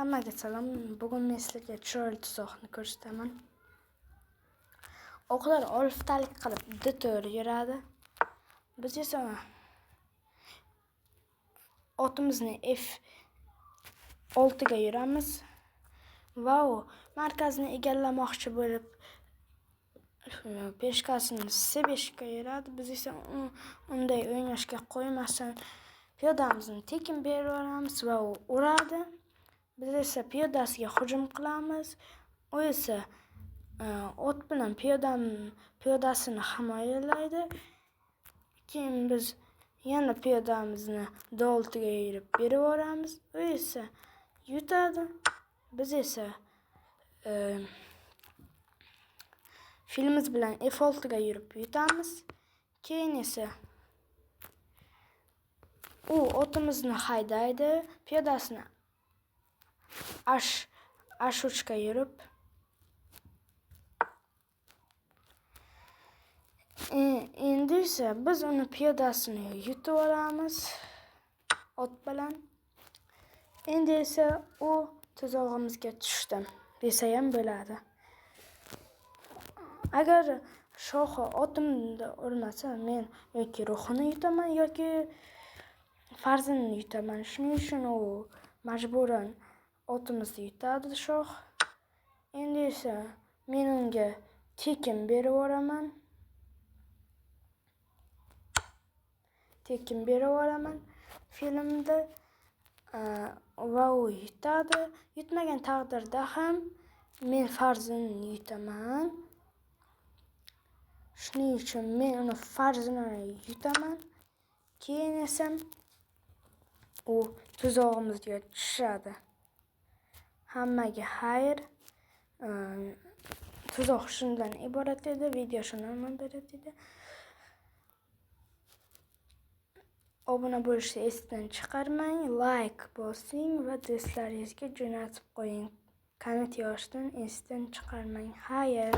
Hammaga salom. Bugun men sizlarga chiroyli tuzoqni ko'rsataman. O'qlar oliftalik qilib D4 yuradi. Biz esa otimizni F6 ga yuramiz va u markazni egallamoqchi bo'lib peshkasini C5 ga yuradi. Biz esa unday o'ynashga qo'ymasdan piyodamizni tekin berib yuboramiz va u uradi. Biz esa piyodasiga hujum qilamiz. U esa ot bilan piyodasini himoyalaydi. Keyin biz yana piyodamizni D6 ga yurib berib yuboramiz. U esa yutadi. Biz esa filimiz bilan F6 ga yurib yutamiz. Keyin esa u otimizni haydaydi. Piyodasini H3 ga yurib endi esa biz uni piyodasini yutib olamiz ot bilan. Endi esa u tuzog'imizga tushdi desa ham bo'ladi. Agar shohi otimni urmasa, men yoki ruhini yutaman yoki farzini yutaman. Shuning uchun u majburan otimizni yutadi shoh. Endi esa men unga tekin berib yuboraman. Filmda va u yutadi. Yutmagan taqdirda ham men farzini yutaman. Shuning uchun men uni farzini yutaman. Keyin esa u tuzog'imizga tushadi. Hammaga xayr. Tuzoq shundan iborat edi, video shundan iborat edi. Obuna bo'lishni esdan chiqarmang, like bosing va do'stlaringizga jo'natib qo'ying. Komment yozishdan esdan chiqarmang. Xayr.